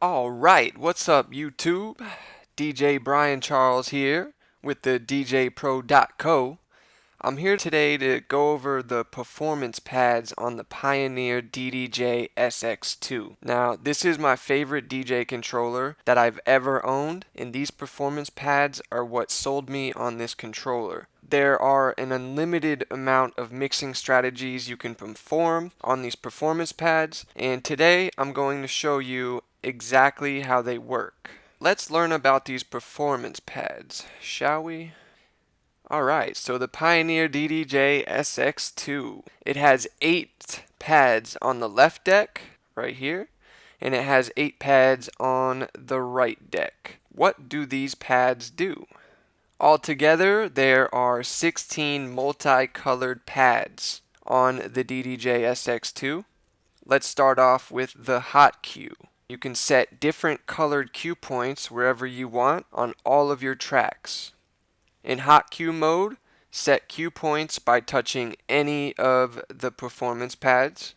Alright, what's up YouTube? DJ Brian Charles here with the DJPro.co. I'm here today to go over the performance pads on the Pioneer DDJ SX2. Now, this is my favorite DJ controller that I've ever owned, and these performance pads are what sold me on this controller. There are an unlimited amount of mixing strategies you can perform on these performance pads, and today I'm going to show you exactly how they work. Let's learn about these performance pads, shall we? Alright, so the Pioneer DDJ SX2. It has 8 pads on the left deck, right here, and it has 8 pads on the right deck. What do these pads do? Altogether, there are 16 multicolored pads on the DDJ SX2. Let's start off with the Hot Cue. You can set different colored cue points wherever you want on all of your tracks. In Hot Cue mode, set cue points by touching any of the performance pads.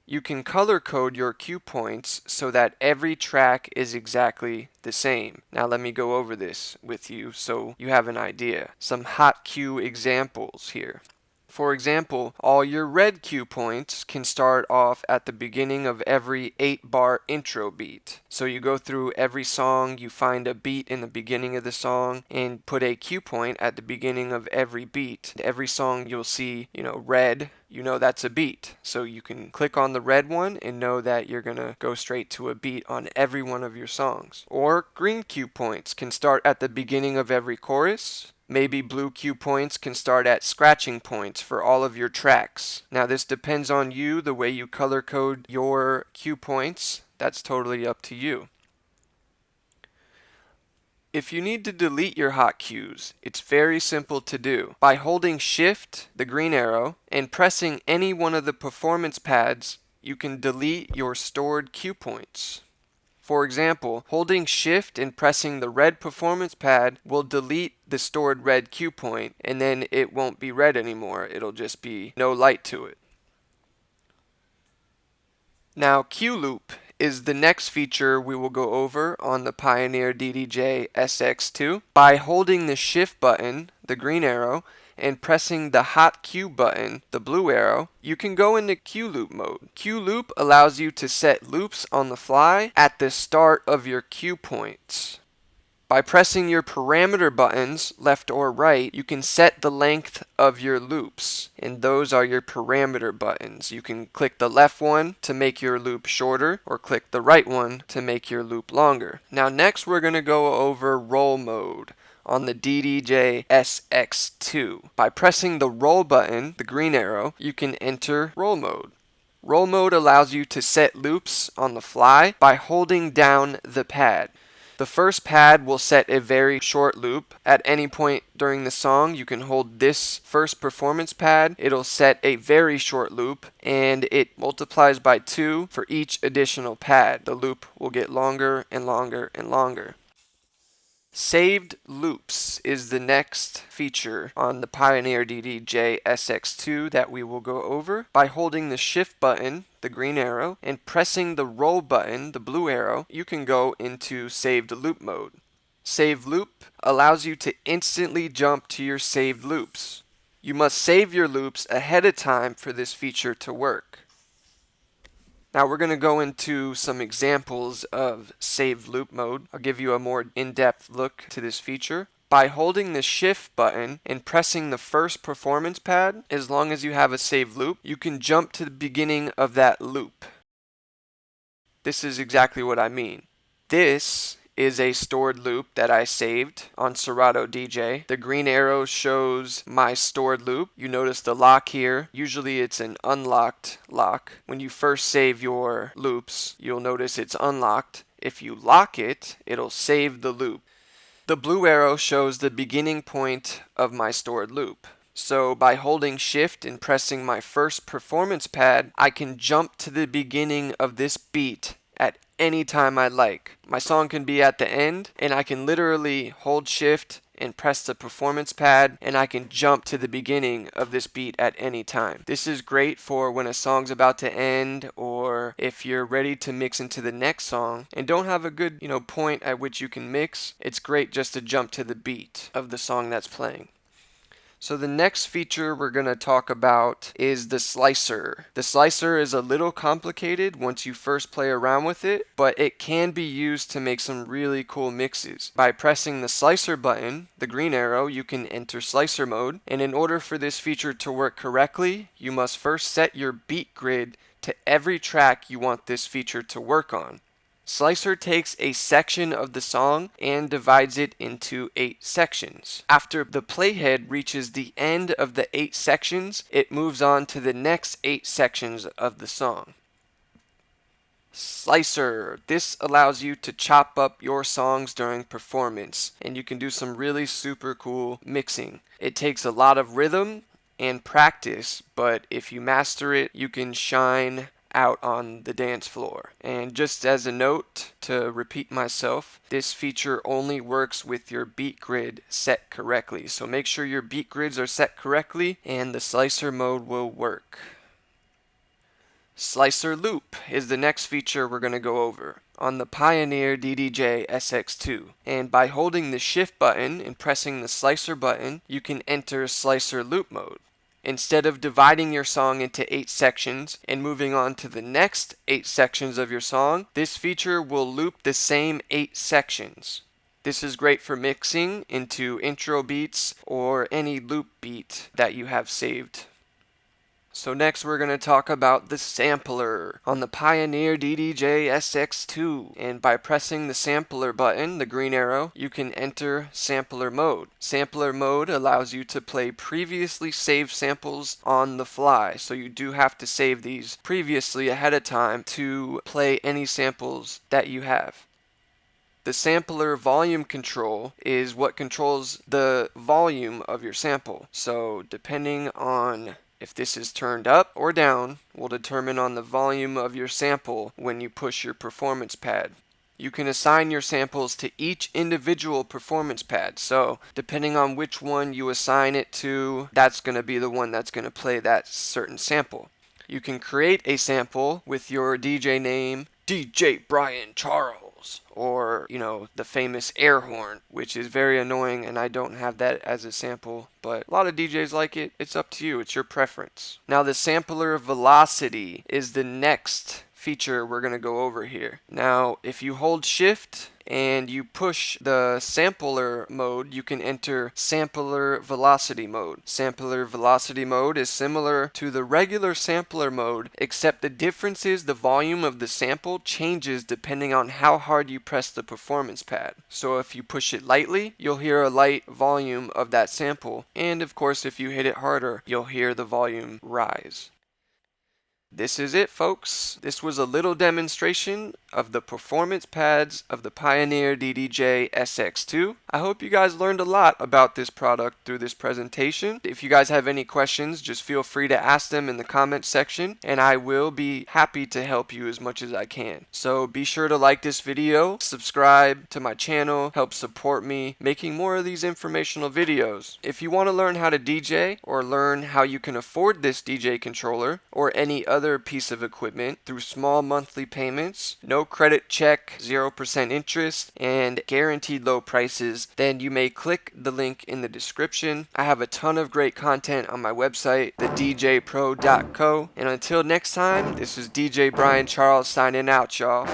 You can color code your cue points so that every track is exactly the same. Now let me go over this with you so you have an idea. Some Hot Cue examples here. For example, all your red cue points can start off at the beginning of every 8-bar intro beat. So you go through every song, you find a beat in the beginning of the song, and put a cue point at the beginning of every beat. Every song you'll see, red, that's a beat. So you can click on the red one and know that you're going to go straight to a beat on every one of your songs. Or green cue points can start at the beginning of every chorus. Maybe blue cue points can start at scratching points for all of your tracks. Now this depends on you, the way you color code your cue points. That's totally up to you. If you need to delete your hot cues, it's very simple to do. By holding Shift, the green arrow, and pressing any one of the performance pads, you can delete your stored cue points. For example, holding Shift and pressing the red performance pad will delete the stored red cue point, and then it won't be red anymore. It'll just be no light to it. Now, Cue Loop is the next feature we will go over on the Pioneer DDJ SX2. By holding the Shift button, the green arrow, and pressing the Hot Cue button, the blue arrow, you can go into Cue Loop mode. Cue Loop allows you to set loops on the fly at the start of your cue points. By pressing your parameter buttons, left or right, you can set the length of your loops, and those are your parameter buttons. You can click the left one to make your loop shorter, or click the right one to make your loop longer. Now next we're going to go over roll mode on the DDJ SX2. By pressing the roll button, the green arrow, you can enter roll mode. Roll mode allows you to set loops on the fly by holding down the pad. The first pad will set a very short loop. At any point during the song, you can hold this first performance pad. It'll set a very short loop, and it multiplies by 2 for each additional pad. The loop will get longer and longer and longer. Saved loops is the next feature on the Pioneer DDJ SX2 that we will go over. By holding the Shift button, the green arrow, and pressing the roll button, the blue arrow, you can go into saved loop mode. Save loop allows you to instantly jump to your saved loops. You must save your loops ahead of time for this feature to work. Now we're going to go into some examples of saved loop mode. I'll give you a more in-depth look to this feature. By holding the Shift button and pressing the first performance pad, as long as you have a saved loop, you can jump to the beginning of that loop. This is exactly what I mean. This is a stored loop that I saved on Serato DJ. The green arrow shows my stored loop. You notice the lock here. Usually it's an unlocked lock. When you first save your loops, you'll notice it's unlocked. If you lock it, it'll save the loop. The blue arrow shows the beginning point of my stored loop. So by holding Shift and pressing my first performance pad, I can jump to the beginning of this beat at any time I like. My song can be at the end, and I can literally hold Shift and press the performance pad, and I can jump to the beginning of this beat at any time. This is great for when a song's about to end, or if you're ready to mix into the next song and don't have a good, point at which you can mix. It's great just to jump to the beat of the song that's playing. So the next feature we're going to talk about is the slicer. The slicer is a little complicated once you first play around with it, but it can be used to make some really cool mixes. By pressing the slicer button, the green arrow, you can enter slicer mode, and in order for this feature to work correctly, you must first set your beat grid to every track you want this feature to work on. Slicer takes a section of the song and divides it into 8 sections. After the playhead reaches the end of the 8 sections, it moves on to the next 8 sections of the song. Slicer. This allows you to chop up your songs during performance, and you can do some really super cool mixing. It takes a lot of rhythm and practice, but if you master it, you can shine out on the dance floor. And just as a note, to repeat myself, this feature only works with your beat grid set correctly. So make sure your beat grids are set correctly and the slicer mode will work. Slicer loop is the next feature we're going to go over on the Pioneer DDJ SX2. And by holding the shift button and pressing the slicer button, you can enter slicer loop mode. Instead of dividing your song into 8 sections and moving on to the next 8 sections of your song, this feature will loop the same 8 sections. This is great for mixing into intro beats or any loop beat that you have saved. So next we're going to talk about the sampler on the Pioneer DDJ SX2, and by pressing the sampler button, the green arrow, you can enter sampler mode. Sampler mode allows you to play previously saved samples on the fly, so you do have to save these previously ahead of time to play any samples that you have. The sampler volume control is what controls the volume of your sample. So depending on if this is turned up or down, will determine on the volume of your sample when you push your performance pad. You can assign your samples to each individual performance pad, so depending on which one you assign it to, that's going to be the one that's going to play that certain sample. You can create a sample with your DJ name, DJ Brian Charles, or, the famous air horn, which is very annoying and I don't have that as a sample, but a lot of DJs like it. It's up to you. It's your preference. Now the sampler velocity is the next feature we're going to go over here. Now, if you hold shift and you push the sampler mode, you can enter sampler velocity mode. Sampler velocity mode is similar to the regular sampler mode, except the difference is the volume of the sample changes depending on how hard you press the performance pad. So if you push it lightly, you'll hear a light volume of that sample, and of course if you hit it harder, you'll hear the volume rise. This is it, folks. This was a little demonstration of the performance pads of the Pioneer DDJ SX2. I hope you guys learned a lot about this product through this presentation. If you guys have any questions, just feel free to ask them in the comments section, and I will be happy to help you as much as I can. So be sure to like this video, subscribe to my channel, help support me making more of these informational videos. If you want to learn how to DJ or learn how you can afford this DJ controller or any other piece of equipment through small monthly payments, no credit check, 0% interest, and guaranteed low prices, then you may click the link in the description. I have a ton of great content on my website, thedjpro.co. And until next time, this is DJ Brian Charles signing out, y'all.